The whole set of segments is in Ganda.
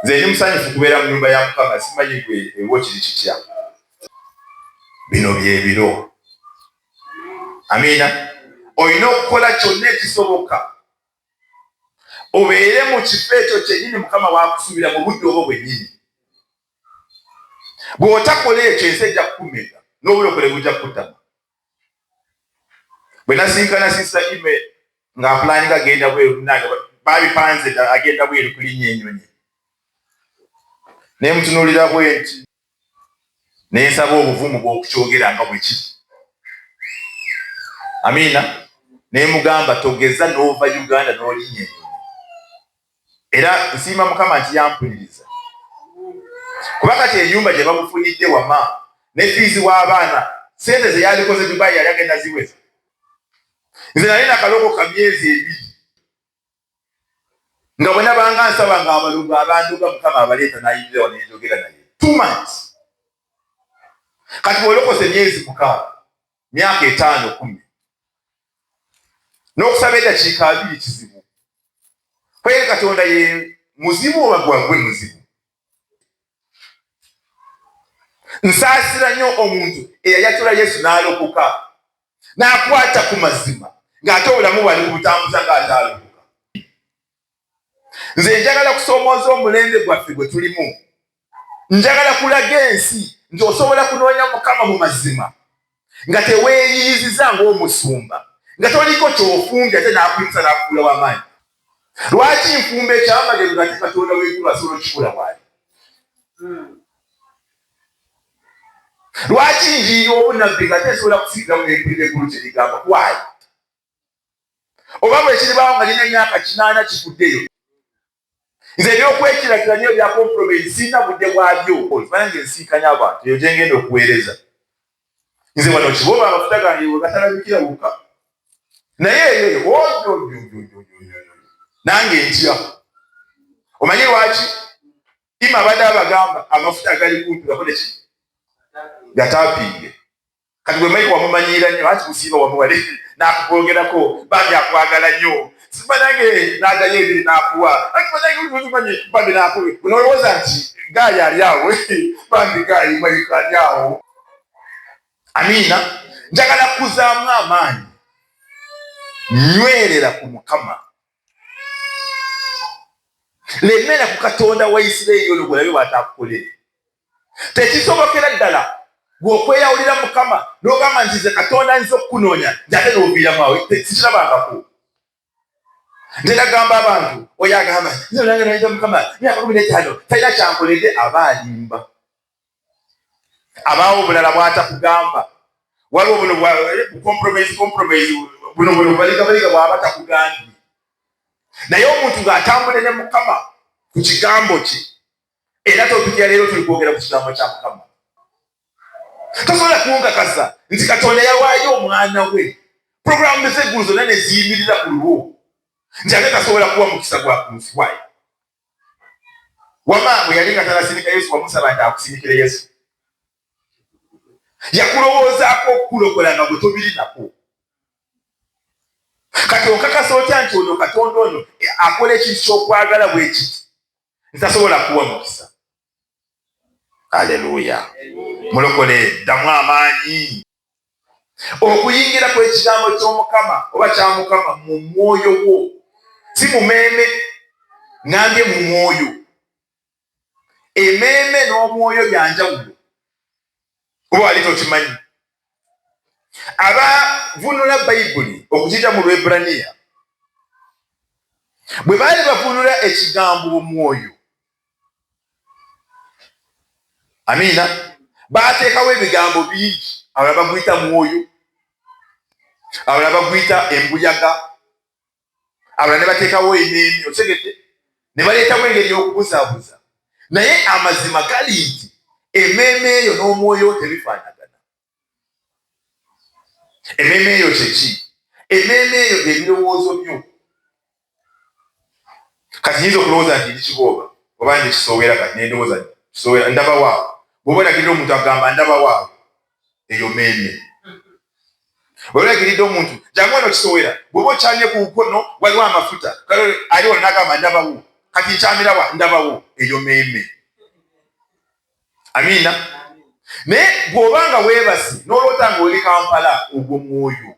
nze ndi musanyufu kubeera mu nyumba ya Mukama, simanyi gwe ewo kiri kitya. Bino byebiro. Amiina. Olina okukola kyonna ekisoboka obeere mu kifo ekyo kyennyini Mukama waakusuubira mu budde obwo bwennyini. Bw'otakola ekyo ensi ejja kukumenya n'obulokole bujja kukutama. Bwe nasinkana Sister Ime ng'apulaninga agenda bweru, nange baabipanze agenda bweru kulinnya ennyonyi. Ne mutunuulira bwenti ne nsaba obuvumu bw'okukyogera nga bwe kiri. Amiina. Ne mugamba togeza n'ova Uganda n'olinnya ennyonyi. Era nsiima Mukama nti yampuliriza. Kuba kati ennyumba gye bamufunidde wama ne fiizi w'abaana sente ze yalikoze Dubai yali agenda ziweza. Nze nali nakaloko ka myezi 2 nga bwe nabanga nsaba ng'abalungu abanduga Mukama abaleeta n'ayingira wano n'enjogera naye 2 months. Kati bw'olokose myezi 6 myaka 5 10 n'okusaba eddakiika 2 kizibu. Kwe Katonda ye muzibu oba gwagwe muzibu. Nsaasira nnyo omuntu eyayatula Yesu n'alokoka n'akwata ku mazima ng'ate obulamu bwali butambuza ng'ate alokoka. Nze njagala kusoomooza omulembe gwaffe gwe tulimu. Njagala kulaga ensi nti osobola kunoonya Mukama mu mazima nga teweeyiyiziza ng'omusumba, nga toliko ky'ofumbye ate n'akuyimusa n'akufuula w'amaanyi. Lwaki nfumba ekyamagero nga Katonda w'eggulu asobola okukikola bw'ali? Lwaki njiira obunabbi nga tesobola kusigamu n'empulira eggulu kye ligamba? Why? Oba bwe kiribaawo nga lina emyaka 8 kifuddeyo. Nze ebyokwekirakira nyo bya compromise sirina budde bwabyo. Banange nsinkanya abantu eyo gye ngenda okuweereza. Nze wano kiboba amafuta gange we gatalabikira wuka. Naye nange ntya. Omanyi lwaki? Ima abadde abagamba amafuta agali kumpi gakole ki? Gatapinge. Kati bwe mayi wamumanyiira nnyo ati kusiiba wamuwale n'akukwogerako bambi akwagala nnyo. Siba nange n'agayo ebiri n'akuwa. Ati banange uzumanyi bambi n'akuwe. Unolowooza nti gaali ali awo bambi gaali mayika ali awo. Amiina. Njagala kuzaamu amaanyi. Nywerera ku Mukama. Lemera ku Katonda wa Isirayiri olwo gwolabe bw'ataakukolera. Tekisobokera ddala bw'okweyawulira Mukama n'ogamba nti nze Katonda nze okukunoonya nti ate n'oviiramu awo sikirabangako. Nze nagamba abantu oyo agamba nze nange nayita Mukama myaka 15 talina kyankoledde aba alimba. Abaawo obulala bw'atakugamba. Waliwo buno compromise buno baliga bw'aba takugambye. Naye omuntu ng'atambule ne Mukama ku kigambo kye. Era topiki ya leero tuli kwogera ku kigambo kya Mukama. Tosobola kunkakasa nti Katonda yawaayo omwana we. Puroguramu z'eggulu zonna ne ziyimirira ku lwo. Nti ate tasobola kuwa mukisa gwa ku nsi wayi. Wama bwe yali nga tanasindika Yesu wamusaba nti akusindikire Yesu. Yakulowoozaako okukulokola nga gwe tobirinako. Kati okakasa otya nti ono Katonda ono akola ekintu ky'okwagala bwe kiti ntasobola kuwa mukisa. Aleluya. Mulokole ddamu amaanyi. Okuyingira kw'ekigambo ky'Omukama oba kya Mukama mu mwoyo gwo. Si mu meeme, ngambye mu mwoyo. Emeeme n'omwoyo bya njawulo. Oba wali tokimanyi. Abavunula Bayibuli okuyita mu Lwebbulaniya bwe baali bavunula ekigambo omwoyo. Amiina. Baateekawo ebigambo bingi. Abalala baguyita mwoyo, abalala baguyita embuyaga, abalala ne bateekawo emeeme. Otegedde? Ne baleetawo engeri y'okubuzaabuza. Naye amazima gali nti emeeme eyo n'omwoyo tebifaanagana. Emeeme eyo kyeki? Emeeme eyo ebirowoozo byo. Kati nyinza okulowooza nti ndi kibooba oba ndi kisoowera kati nendowooza kisoowera ndaba waawe. Bw'oba olagirira omuntu agamba ndaba waawe, eyo meeme. Bw'oba olagiridde omuntu jangu eno kisoowera, bw'oba okyamye ku mukono waliwo amafuta aliwo n'agamba ndabawo, kati nkyamirawa ndabawo eyo meme. Amina. Ne bw'obanga weebase n'olota ng'oli Kampala ogwo mwoyo,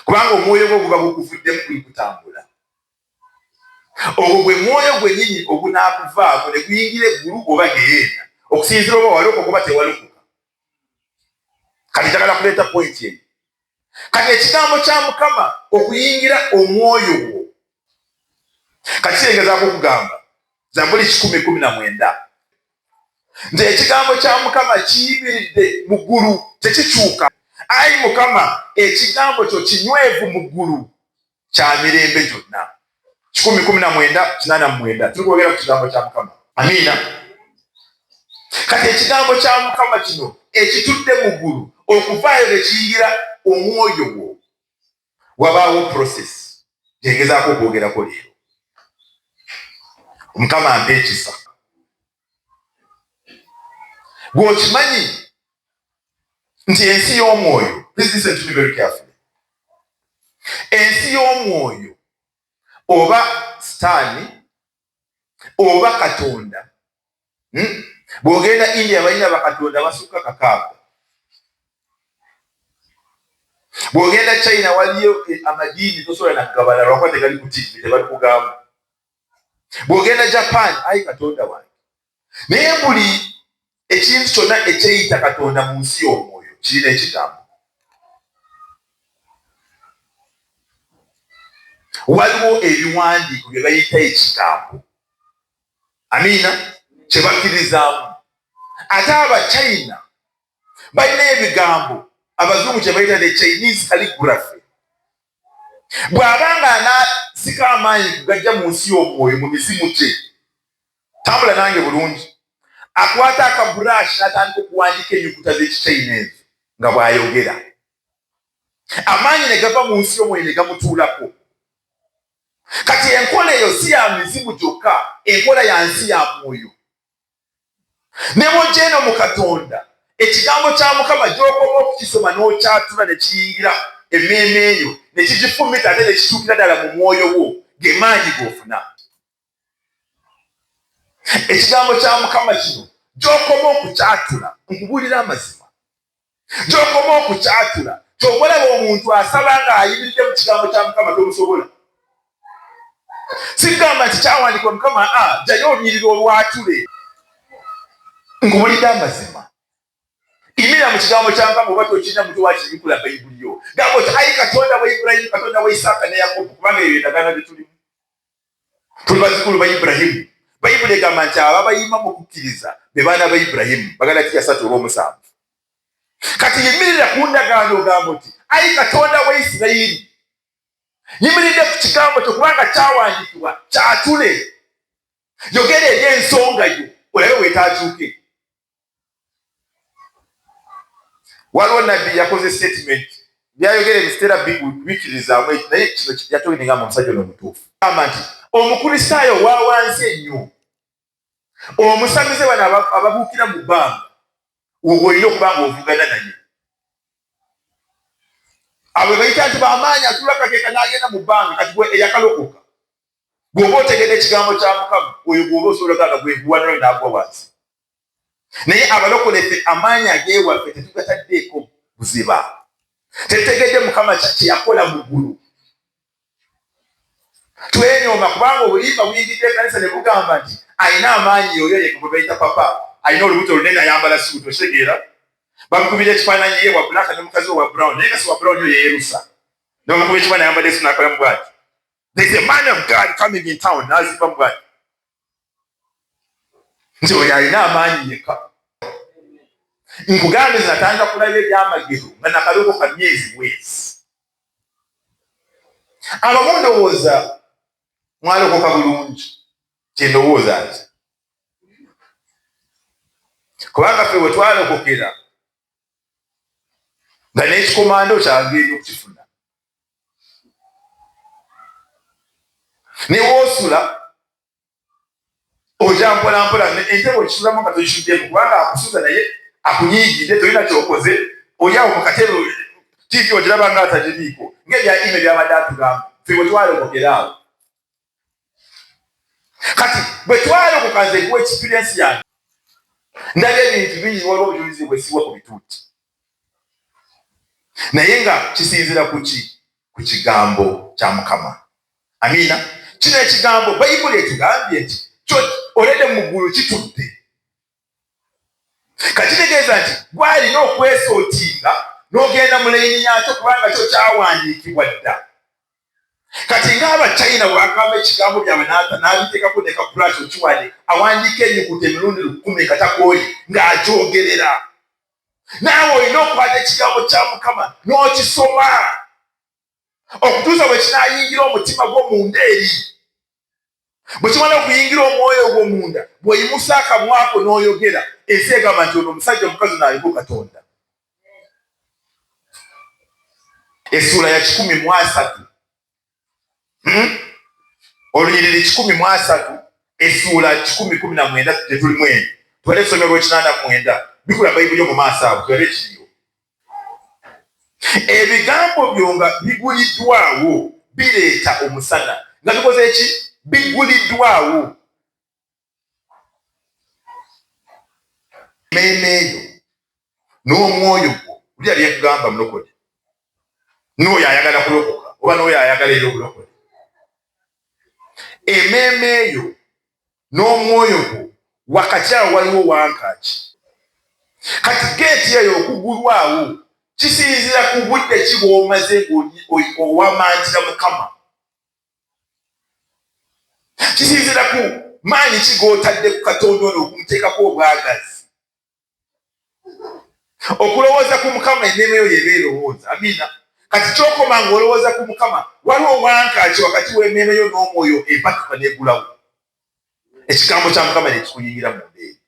kubanga omwoyo gwo guba gukuvuddemu kutambula. Ogwo gwe mwoyo gwennyini ogunaakuvaako ne guyingira eggulu oba geyeena okusinziira oba walokoka oba tewalokoka. Kati njagala kuleeta pointi eyo. Kati ekigambo kya Mukama okuyingira omwoyo gwo, kati kirengezaako okugamba Zabbuli 10:19 nti ekigambo kya Mukama kiyimiridde mu ggulu tekikyuka. Ayi Mukama, ekigambo kyo kinywevu mu ggulu kya mirembe gyonna. 10:19 tuli kwogera ku kigambo kya Mukama. Amiina. Kati ekigambo kya Mukama kino ekitudde mu ggulu okuvaayo ne kiyingira omwoyo gwo, wabaawo process gyengezaako okwogerako leero. Mukama ampe ekisa. Bw'okimanyi nti ensi y'omwoyo, please listen to me very carefully. Ensi y'omwoyo oba Sitaani oba Katonda, bw'ogenda India balina bakatonda basukka 6. Bw'ogenda China waliyo amadiini tosobola nakugabana lwakuba tegali ku TV, tebali kugamba. Bw'ogenda Japan, ayi Katonda wange. Naye buli ekintu kyonna ekyeyita Katonda mu nsi y'omwoyo kirina ekigambo. Waliwo ebiwandiiko bye bayita ekigambo. Amiina. Kye bakkirizaamu. Ate Abachina balina ebigambo Abazungu kye bayita the Chinese calligraphy. Bw'abanga anaasika amaanyi kugajja mu nsi y'omwoyo mu mizimu gye, tambula nange bulungi, akwata akaburashi n'atandika okuwandiika ennyukuta z'Ekichina ezo nga bw'ayogera. Amaanyi ne gava mu nsi y'omwoyo ne gamutuulako. Kati enkola eyo si ya mizimu gyokka, enkola ya nsi ya mwoyo. Ne bw'ojja eno mu Katonda, ekigambo kya Mukama gy'okoma okukisoma n'okyatula ne kiyingira emmeeme eyo ne kigifumita ate ne kituukira ddala mu mwoyo wo, ge maanyi g'ofuna. Ekigambo kya Mukama kino gy'okoma okukyatula, nkubuulira amazima, gy'okoma okukyatula ky'obalaba omuntu asaba ng'ayimiridde mu kigambo kya Mukama tomusobola. Sigamba nti kyawandiikibwa Mukama jjayo olunyiriri olwatule. Nkubulidde amazima. Imira mu kigambo kya Mukama oba tokirina muntu wakibikula Bayibuli yo. Gamba oti ayi Katonda wa Ibulayimu, Katonda wa Isaaka ne Yakobo, kubanga ebyo endagaano bye tulimu. Tuli bazzukulu ba Ibulayimu. Bayibuli egamba nti abo abayima mu kukkiriza be baana ba Ibulayimu, Bagalatiya 3:7. Kati yimirira ku ndagaano ogamba oti ayi Katonda wa Isirayiri, yimiridde ku kigambo kyo kubanga kyawandiikibwa kyatule. Yogera eby'ensonga yo olabe weetaakyuke. Waliwo nabbi yakoze statement byayogera ebiseera bikubikirizaamu naye kino yatogera ngamba omusajja ono mutuufu. Gamba nti omukristaayo wa wansi ennyo, omusamize bano ababuukira mu bbanga, ogwo olina okuba nga ovugana naye. Abo bayita nti bamaanyi atulakakeeka n'agenda mu bbanga, kati gwe eyakalokoka. Bw'oba otegedde ekigambo kya Mukama, oyo bw'oba osobola okugamba gwe guwaniro n'agwa wansi. Naye abalokolefe amaanyi ag'ewaffe tetugataddeeko buziba. Tetutegedde Mukama kye yakola mu ggulu. Twenyooma kubanga obulimba buyingidde ekkanisa ne bugamba nti alina amaanyi oyo ye gwe bayita papa, alina olubuto lunene ayambala suuti, okitegeera? Bamukubira ekifaananyi ye wa black ne mukazi wa brown, naye kasi wa brown yo yeerusa. Ne bamukubira ekifaananyi ayambala esu n'akola mu bwati. There is a man of God coming in town, n'azimba mu bwati. Nti oyo alina amaanyi yekka. Nkugambe zinatandika kulaba ebyamagero nga nakalokoka myezi bwezi. Abamu ndowooza mwalokoka bulungi, kye ndowooza nti. Kubanga ffe bwe twalokokera nga n'ekikomando kyange eri okukifuna. Ne woosula ojja mpolampola entebe okisulamu nga toyisuddemu kubanga akusuza naye akunyiigidde tolina kyokoze, olyawo mu katebe TV ogiraba nga atagiriiko ng'ebya ime byabadde atugamba ffe bwe twalokokera awo. kati bwe twalokoka nze kuwa experience yange ndabye ebintu bingi waliwo obujulizi bwesibwa ku bituuti naye nga kisinzira ku kigambo kya Mukama. Amiina. Kino ekigambo Bayibuli etugambye nti olede mu ggulu kitudde. Kakitegeeza nti gwalina okwesootinga n'ogenda mu layini yaakyo kubanga kyo kyawandiikibwa dda. Kati ng'Abachina bw'agamba ekigambo byabwe n'abiteekako ne kapulaasi okiwande awandiika ennyukuta emirundi 10 katakooyi ng'agyogerera. Naawe olina okwata ekigambo kya Mukama n'okisoma okutuusa bwe kinaayingira omutima gw'omunda eri. Bwe kimala okuyingira omwoyo ogw'omunda bw'oyimusa akamwako n'oyogera ensi egamba nti ono omusajja omukazi n'aliko Katonda. Essuula ya 13 olunyiriri 13 essuula 10:19 tetulimu eno tubale essomero 89 bikula Bayibuli mu maaso awo tubale kiriyo. Ebigambo byo nga biguliddwawo bireeta omusana nga bikoze eki biguliddwawo. Emmeeme eyo n'omwoyo gwo buli abyekugamba mulokole n'oyo ayagala kulokoka oba n'oyo ayagala eri obulokole. Emmeeme eyo n'omwoyo gwo wakati awo waliwo wankaaki. Kati geeti eyo okugulwawo kisinzira ku budde ki bw'omaze owamantira Mukama. Kisinzira ku maanyi ki g'otadde ku Katonda ono okumuteekako obwagazi. Okulowooza ku Mukama emmeeme eyo yeba erowooza. Amiina. Kati kyokoma ng'olowooza ku Mukama waliwo wankaaki wakati w'emmeeme yo n'omwoyo empatuka n'egulawo. Ekigambo kya Mukama ne kikuyingira mu ndeeri.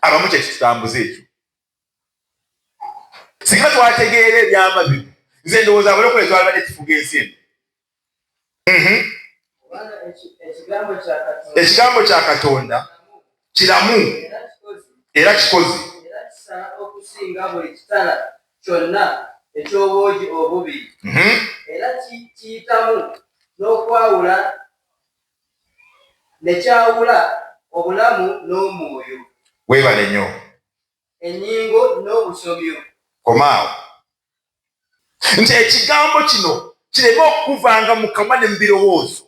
Abamu kye kitambuza ekyo. Singa twategeera ebyama bino nze ndowooza abalokole twalibadde tufuga ensi eno. Ekigambo kya Katonda kiramu era kikozi. Okusinga buli kitala kyonna eky'obwogi obubi. Era kiyitamu n'okwawula ne kyawula obulamu n'omwoyo. Weebale nnyo. Ennyingo n'obusobyo. Komaawo. Nti ekigambo kino kireme okukuvanga mu kamwa ne mu birowoozo.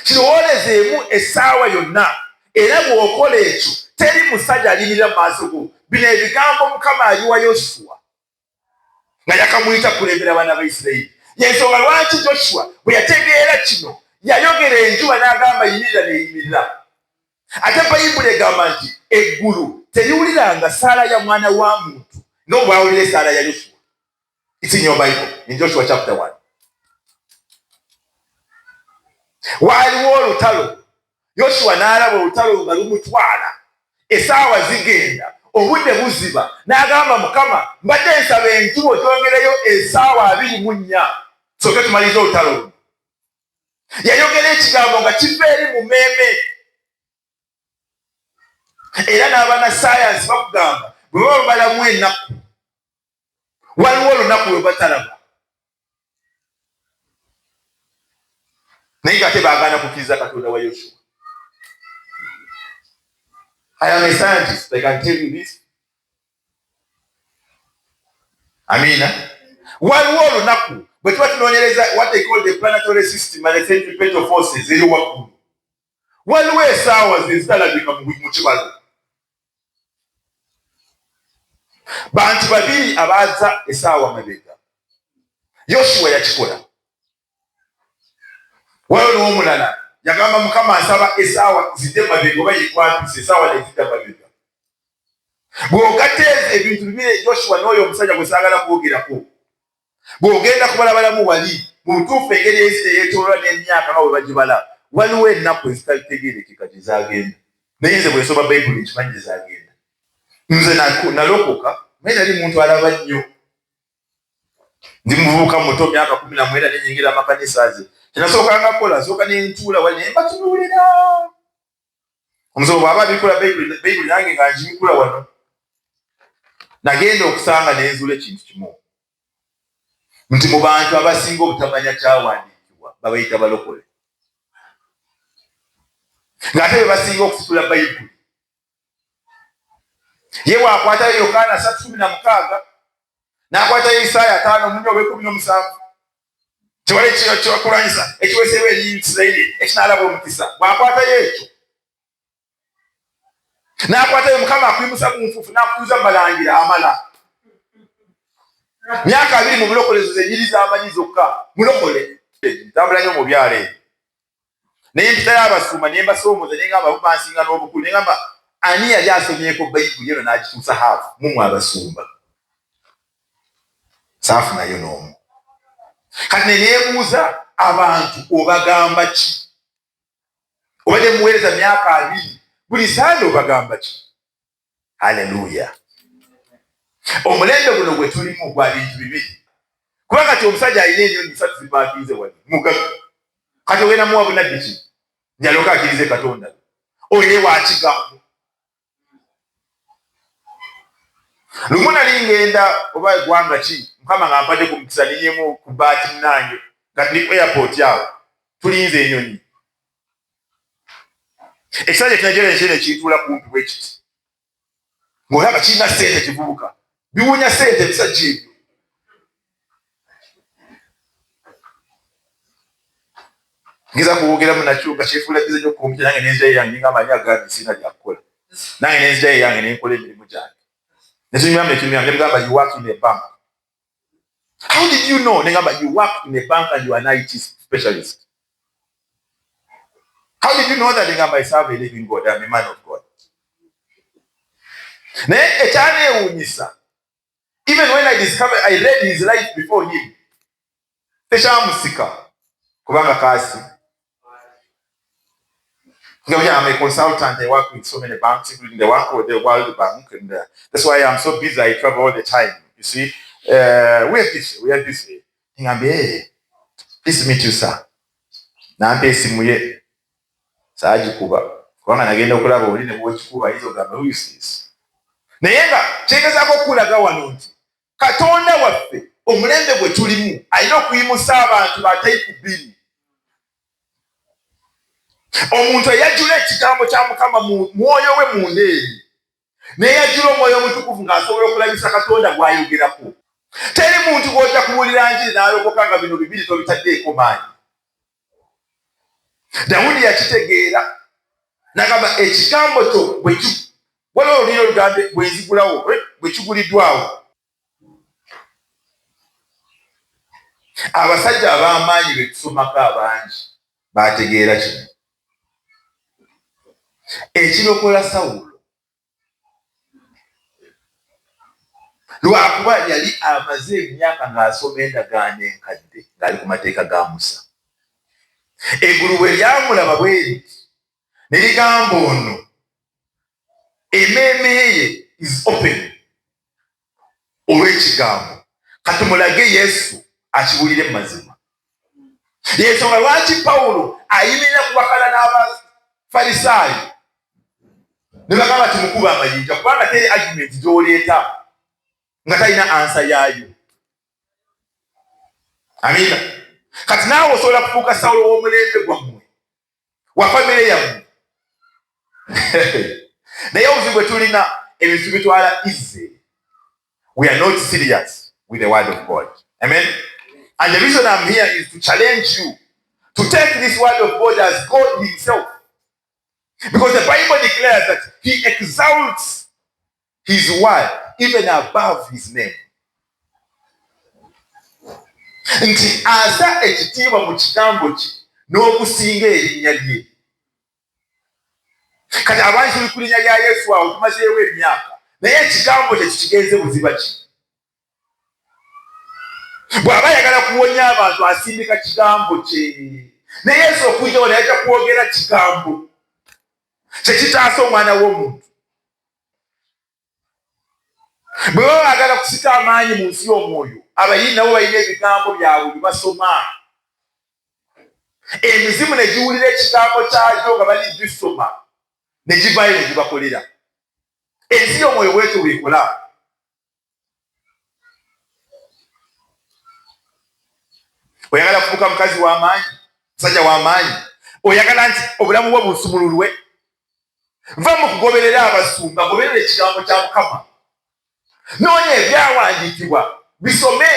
Kirowoolezeemu essaawa yonna era bw'okola ekyo teri musajja alimirira mu maaso go. Bino ebigambo Mukama aliwa Yoswa nga yakamuyita kulembera abaana ba Isirayiri. Y'ensonga lwaki Joshua bwe yategeera kino yayogera enjuba n'agamba yimirira neeyimirira. Ate Bayibuli egamba nti eggulu teriwuliranga ssaala ya mwana wa muntu n'obwawulira essaala ya Yoswa. It's in your Bible, in Joshua chapter 1. Waaliwo olutalo. Yoswa n'alaba olutalo nga lumutwala. Essaawa zigenda. Obudde buziba. N'agamba Mukama, mbadde nsaba enjuba ogyongereyo essaawa 24. Soke tumalirize olutalo. Yayogera ekigambo nga kiva eri mu mmeeme. Era n'abaana saayansi bakugamba bwe baba balamu ennaku waliwo olunaku lwe batalaba. Naye nga tebaagaana kukkiriza Katonda wa Yosua. I am a scientist, I can tell you this. Amiina. Waliwo olunaku bwe tuba tunoonyereza what they call the planetary system and the centripetal forces eri waggulu. Waliwo essaawa ze zitalabika mu kibalo. Bantu babiri abaaza essaawa mabega. Yosua yakikola. Waliwo n'omulala yagamba Mukama asaba essaawa zidde mabega oba yikwatuse essaawa nezidda mabega. Bw'ogateeza ebintu bibiri Joshua n'oyo omusajja gwe saagala kwogerako. Bw'ogenda kubalabalamu wali mu butuufu engeri eyeetoolwa n'emyaka nga bwe bagibala waliwo ennaku ezitalitegeerekeka gye zaagenda. Naye nze bwe nsoma Bayibuli nkimanyi gye zaagenda. Nze nalokoka naye nali muntu alaba nnyo. Ndi muvubuka muto myaka 19 nenyingira amakanisa ze. Kinasookanga kukola nsooka n'entuula wali ne mbatunuulira. Omusomo bw'aba abikula Bayibuli nange nga ngibikula wano. Nagenda okusanga n'enzuula ekintu kimu. Nti mu bantu abasinga obutamanya kyawandiikibwa babayita balokole. ng'ate be basinga okusitula bayibuli. Ye bw'akwatayo Yokaana 3:16 n'akwatayo Isaaya 5:17 kiwala ekikulwanyisa ekiweesebwa eri Isirayiri ekinaalaba omukisa, bw'akwatayo ekyo n'akwatayo Mukama akwimusa mu nfuufu n'akutuuza mu malangira amala. Myaka 2 mu bulokolezo zenyiri z'amanyi zokka mulokole. Ntambula nnyo mu byalo ebyo naye mpitayo Abasumba ne mbasoomoza ne ngamba bansinga n'obukulu ne ngamba ani yali asomyeko bayibuli eno n'agituusa haafu mumwe Abasumba? Saafunayo n'omu. Kati ne neebuuza abantu obagamba ki? Obadde muweereza myaka 2 buli sande obagamba ki? Haleluya. Omulembe guno gwe tulimu gwa bintu bibiri. Kuba kati omusajja alina ennyonyi 3 zipaakinze wali mugaga. Kati ogenda muwa bunabbi ki? Njaloka akkirize Katonda. Oye wa kigambo. Lumu nali ngenda oba eggwanga ki, Mukama ng'ampadde ku mukisa ninyemu ku baati nange nga tuli ku airport awo tulinze ennyonyi. Ekisajja kinajera enkyene kiyitula kumpi bwe kiti. Ng'olaba kirina ssente kivubuka. Biwunya ssente ebisajja ebyo. Ngeza kuwogeramu nakyo nga kyefuula bize nnyo kumpi nange n'enzira yange nga amanyi agandi sirina byakukola. Nange n'enzira yange ne nkola emirimu gyange. Ne tunywamu ekinywamu ne mugamba you work in a bank. How did you know? Ne ngamba you work in a bank and you are an IT specialist. How did you know that? Ne ngamba I serve a living God. I'm a man of God. Naye ekyaneewuunyisa, even when I read his life before him, tekyamusika kubanga kaasi. I'm a consultant. I work with so many banks, including the one called the World Bank, and that's why I'm so busy. I travel all the time. You see, we are busy. Hey, please meet you, sir. Nampe simuye saaji kuba kubanga nagenda okulaba oli ne bw'okikuba izo gamba who is this? Naye nga kyegezaako okulaga wano nti Katonda waffe omulembe gwe tulimu alina okuyimusa abantu ba type B. Omuntu eyajjula ekigambo kya Mukama mu mwoyo we munda eri n'eyajjula omwoyo omutukuvu ng'asobola okulabisa Katonda gw'ayogerako. Teri muntu gw'ojja kuwulira njiri n'alokoka nga bino bibiri tobitaddeeko maanyi. Dawudi yakitegeera n'agamba ekigambo kyo waliwo oluliro olugambe bwenzigulawo bwe kiguliddwawo. Abasajja ab'amaanyi be tusomako abangi baategeera kino. Ekirokola Sawulo lwakuba yali amaze emyaka ng'asoma endagaano enkadde ng'ali ku mateeka ga Musa. Eggulu bwe lyamulaba bwe liti ne ligamba ono emmeeme ye is open olw'ekigambo, kati mulage Yesu akiwulire mu mazima. Y'ensonga lwaki Pawulo ayimirira ku bakala n'Abafalisaayo ne bagamba timukuba amayinja kubanga teri argument gy'oleeta nga talina ansa yaayo. Amina. Kati naawe osobola kufuuka Sawulo w'omulembe gwammwe wa famire yammwe. Naye obuzibu bwe tulina ebintu bitwala easy. We are not serious with the word of God. Amen. And the reason I'm here is to challenge you to take this word of God as God himself. Because the Bible declares that he exalts his word even above his name. Nti asa ekitiibwa mu kigambo kye n'okusinga erinnya lye. Kati abangi tuli ku linnya lya Yesu awo tumazeewo emyaka naye ekigambo kye kigenze buziba ki? Bw'aba yagala kuwonya abantu asindika kigambo kye. Ne Yesu okujjawo naye ajja kwogera kigambo kye kitaasa omwana w'omuntu. Bwe baba baagala kusika amaanyi mu nsi y'omwoyo, abayini nabo balina ebigambo byabwe bye basoma. Emizimu ne giwulira ekigambo kyakyo nga bali gisoma ne givaayo ne gibakolera. Ensi y'omwoyo bwetyo bw'ekola. Oyagala kufuuka mukazi w'amaanyi, musajja w'amaanyi, oyagala nti obulamu bwo busumululwe? Va mu kugoberera abasumba, goberera ekigambo kya Mukama. Noonya ebyawandiikibwa, bisome.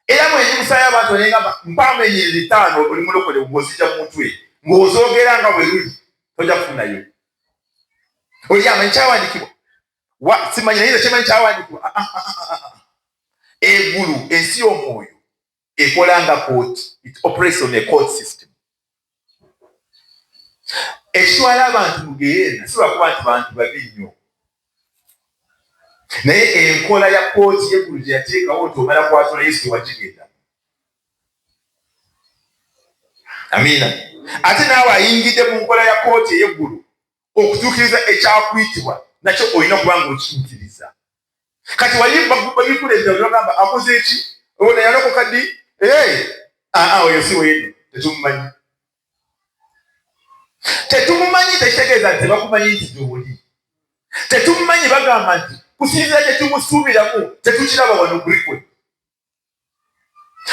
Era mwenyimusa y'abantu olengamba mpamu ennyiriri 5 oli mulokole ng'ozija mu mutwe ng'ozoogera nga bwe luli, tojja kufunayo. Oli amanyi kyawandiikibwa? Simanyi naye kyemanyi kyawandiikibwa. Eggulu, ensi y'omwoyo ekola nga court. It operates on a court system. Ekitwala abantu mu geyeena si lwakuba nti bantu babi nnyo, naye enkola ya kooti y'eggulu gye yateekawo nti omala kwatula Yesu tewagigenda. Amiina. Ate naawe ayingidde mu nkola ya kooti ey'eggulu okutuukiriza ekyakuyitibwa nakyo olina okuba ng'okiyitiriza. Kati wayikuledde olagamba akoze eki? Ono yalokoka ddi? Oyo si weeno, tetumumanyi. Tetumumanyi tekitegeeza nti tebakumanyi nti gy'oli. Tetumumanyi bagamba nti kusinziira kye tumusuubiramu tetukiraba wano Bulikwe.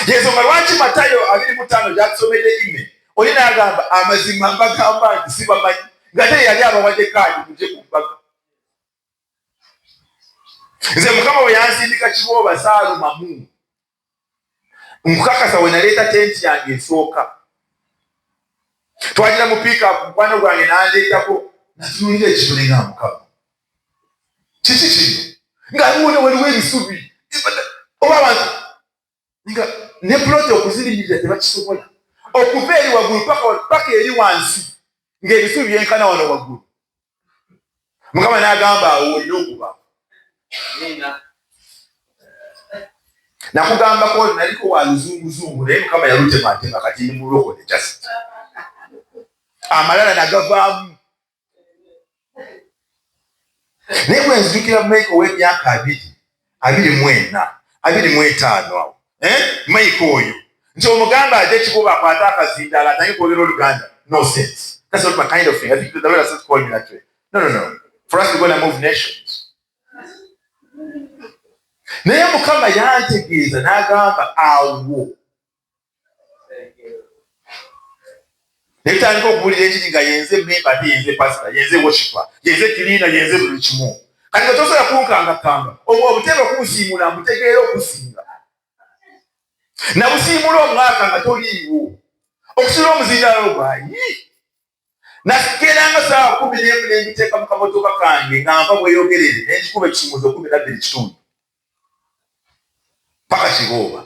Yensonga lwaki Matayo 25 gy'atusomedde ime oli n'agamba amazima mbagamba nti sibamanyi, nga te yali abawadde kaadi mugye ku mbaga. Nze Mukama bwe yansindika Kibooba saalumamu, nkukakasa we naleeta tenti yange esooka. Twagira mu piika mukwano gwange n'andeetako, natunuulira ekitole nga Mukama. Kiki kino? Nga waliwo ebisubi oba abantu nga ne puloti okuzirinnyirira tebakisobola, okuva eri waggulu paka eri wansi ng'ebisubi byenkana wano waggulu. Mukama n'agamba awo olina okuba. Nakugambako naliko wa luzunguzungu naye Mukama yalutematema kati ndi mulokole just. Amalala nagavaamu. Naye bwe nzijukira Mike ow'emyaka 24, 25 awo. Mike oyo. Nti omuganda ajja ekikuba akwata akazindaala atange kwogera Oluganda. No sense. That's not my kind of thing. I think the Lord has not called me that way. No. For us to go and move nations. Naye Mukama yantegeeza n'agamba awo. Nebitandika okubuulira enjiri nga yenze memba ate yenze pasita, yenze worshipa, yenze kiriina, yenze buli kimu. Kati nga tosobola kunkangakanga, obutebe okubusiimula mbutegeera okusinga. Nabusiimula omwaka nga toliiwo. Okusula omuzindaalo gwayi. Nageranga saawa 11 n'embiteeka mu kamotoka kange nga nva bweyogerere n'ekikuba ekisumuzo 12 kitundu. Paka Kibooba.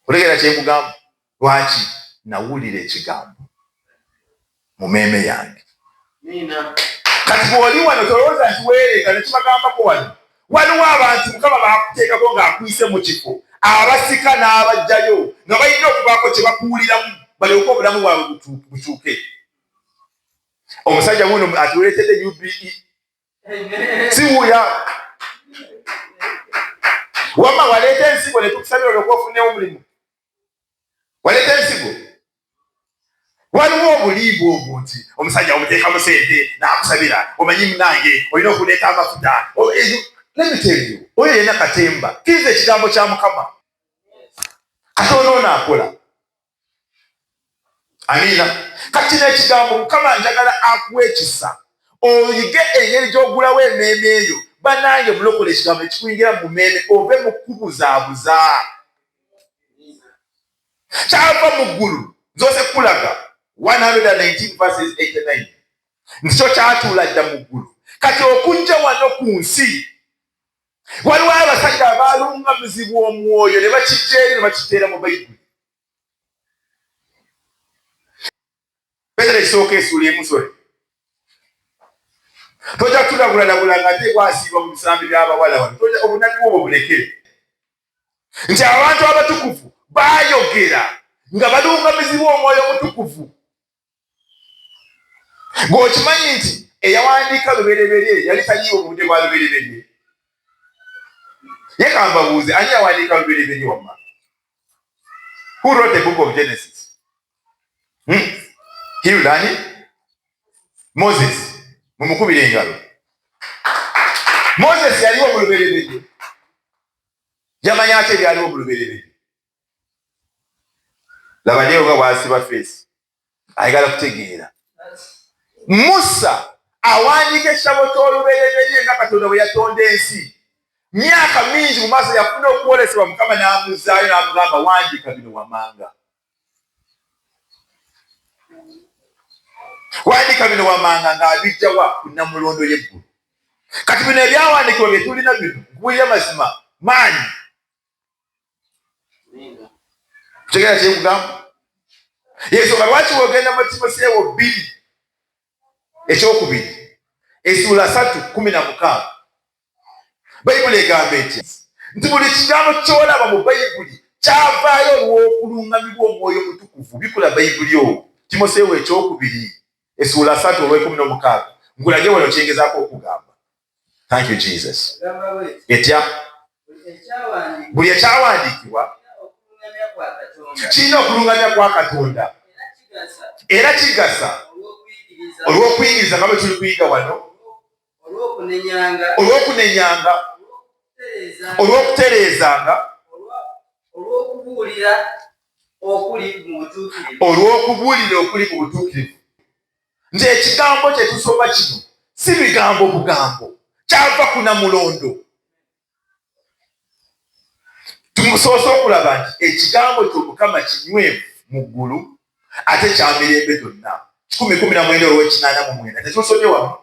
Olegera kye nkugamba? Lwaki? Nawulira ekigambo mu mmeeme yange. Kati bw'oli wano tolowooza nti weereeta ne kibagambako wano. Waliwo abantu Mukama baakuteekako ng'akuyise mu kifo abasika n'abajjayo nga balina okubaako kye bakuwuliramu balyoke obulamu bwabwe bukyuke. Omusajja wuno atuleetedde UBE. Siwuya. Wamma waleeta ensigo ne tukusabira olyoke ofunewo omulimu. Waleeta ensigo. Waliwo obulimba obwo nti omusajja omuteekamu sente n'akusabira omanyi munange olina okuleeta amafuta. Let me tell you, oyo yenna katemba. Kkiriza ekigambo kya Mukama. Katonda ono akola. Amiina. Kati n'ekigambo Mukama njagala akuwa ekisa. Oyige engeri gy'ogulawo emmeeme eyo. Bannange mulokole ekigambo ekikuyingira mu mmeeme ove mu kubuzaabuza. Kyava mu ggulu nzose kulaga 119 verses 89. Nikyo kyatuula dda mu ggulu. Kati okujja wano ku nsi waliwo abasajja abaalungamizibwa omwoyo ne bakijja eri ne bakiteera mu Bayibuli. Petero ekisooka essuula emusole. Tojja kutulabulabula nga ate gwasiiba mu bisambi by'abawala wano. Obunabi bwo bulekere. Nti abantu abatukuvu baayogera nga balungamizibwa omwoyo omutukuvu. Ng'okimanyi nti eyawandiika Lubereberye yali tanyiiwo mu budde bwa Lubereberye. Ye kambabuuze ani yawandiika Lubereberye wamma? Who wrote the book of Genesis? Hilani? Moses. Mumukubire engalo. Moses yaliwo mu Lubereberye. Yamanya ate byaliwo mu Lubereberye. laba leo nga bwasiba face ayagala kutegeera. Musa awandiika ekitabo ky'olubereberye nga Katonda bwe yatonda ensi. Myaka mingi mu maaso yafuna okwolesebwa, Mukama n'amuzaayo n'amugamba wandiika bino wamanga. Wandiika bino wamanga ng'abijjawa ku Namulondo y'eggulu. Kati bino ebyawandiikibwa bye tulina bino nkubuulira mazima maanyi. Kitegeera kye nkugamba? Y'ensonga lwaki bw'ogenda mu Timoseewo 2 ekyokubiri essula 3:16 Bayibuli egamba etya nti buli kigambo ky'olaba mu Bayibuli kyavaayo olw'okulungamibwa Omwoyo Mutukuvu. Bikula Bayibuli owo. Timoseewo ekyokubiri essula 3:16 nkulage wano kyengezaako okugamba. Thank you Jesus. Etya buli ekyawandiikibwa kirina okulungamya kwa Katonda era kigasa olw'okuyigiriza nga bwe tuli kuyiga wano, olw'okunenyanga, olw'okutereezanga, olw'okubuulira okuli mu butuukirivu. Nti ekigambo kye tusoma kino si bigambo bugambo, kyava ku Namulondo. Tumusoose okulaba nti ekigambo ky'Omukama kinywevu mu ggulu ate kya mirembe gyonna. 10:19 tetusomye wamu.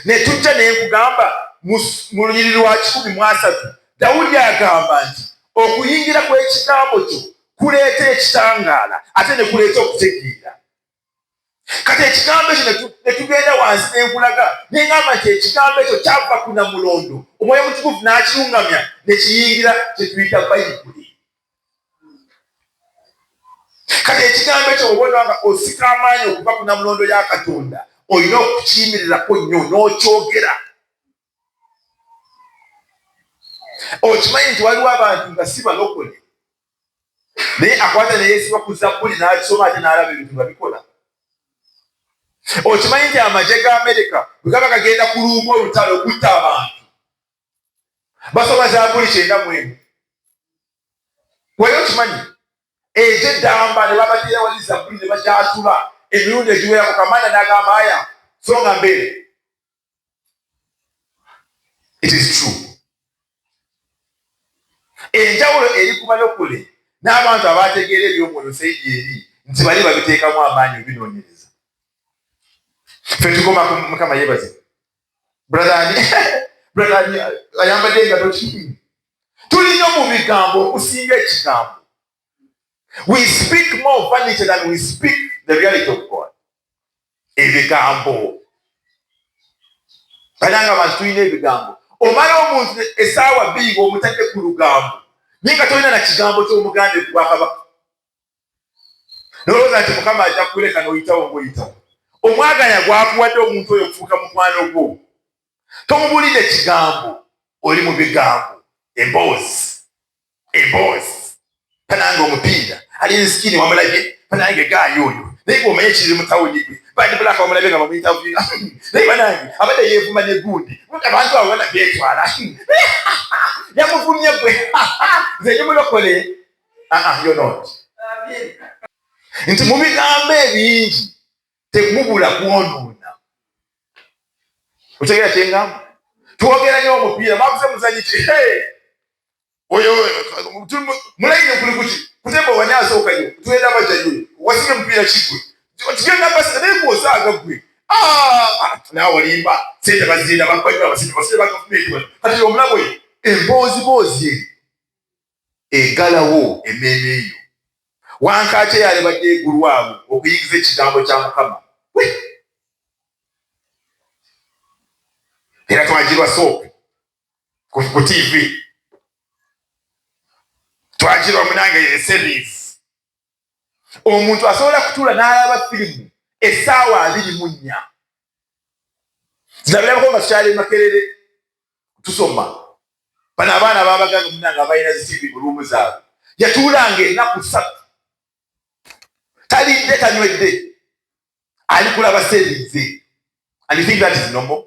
Ne tujja ne nkugamba mu lunyiriri lwa 13 Dawudi agamba nti okuyingira kw'ekigambo kyo kuleeta ekitangaala ate ne kuleeta okutegeera. Kati ekigambo ekyo ne tugenda wansi ne nkulaga ne ngamba nti ekigambo ekyo kyava ku Namulondo. Omwoyo Mutukuvu n'akirungamya ne kiyingira kye tuyita Bayibuli. Kati ekigambo ekyo obona nga osika amaanyi okuva ku Namulondo ya Katonda olina okukiyimirirako nnyo n'okyogera. Okimanyi nti waliwo abantu nga si balokole naye akwata ne yeesiba ku Zabbuli n'akisoma ate n'alaba ebintu nga bikola. Okimanyi nti amagye ga Amerika bwe gaba gagenda kulumba olutalo okutta abantu basoma Zabbuli 91. Wali okimanyi egyo eddamba ne babateera wali Zabbuli ne bagyatula emirundi egiwerako. Kamanda n'agamba aya songa mbere. It is true. Enjawulo eri ku balokole n'abantu abategeera eby'omwoyo Saidi eri nti bali babiteekamu amaanyi obinoonyereza. Ffe tukoma ku Mukama yeebaze. Brother ayambadde engato ki? Tulina mu bigambo okusinga ekigambo. We speak more vanity than we speak the reality of God. Ebigambo. Balanga abantu tulina ebigambo. Omala omuntu essaawa 2 ng'omutadde ku lugambo naye nga tolina na kigambo ky'omuganda ku Bwakabaka. Nolowooza nti Mukama ajja kuleka n'oyitawo ng'oyitawo. Omwaganya gwakuwadde omuntu oyo okufuuka mukwano gwo. Tomubulidde kigambo, oli mu bigambo. Emboozi. Pananga omupiira ali nsikini wamulabye panange gaayo oyo naye gwomanyi ekiri mu tawuni gwe bandi bulaka wamulabye nga bamuyitavuira naye banange abadde yeevuma ne gundi abantu abo bana beetwala yamuvumye gwe nze nyumulokole you're not. Nti mu bigambo ebingi temubula kwonoona. Otegeera kyengamba? Twogera nnyo omupiira bavuze muzanyi ki oyo mulayini kuli kuki kutemba wanyasookayo tuwenda bajayo wasige mupiira kigwe kigenda basi naye gwosaaga gwe naawe olimba sente bazinda bakwajja basire bagavumenti kati omulago oyo emboozi egalawo emmeeme eyo wankaate yalebadde egulu abo okuyigiza ekigambo kya Mukama. Era twagirwa soopu ku TV. Twagirwa munange series. Omuntu asobola kutuula n'alaba firimu essaawa 24. Zirabirako nga tukyali Makerere tusoma. Bano abaana babaganga munange abalina zi-TV mu ruumu zaabwe. Yatuulanga ennaku 3. Talidde tanywedde. Ali kulaba series. And you think that is normal?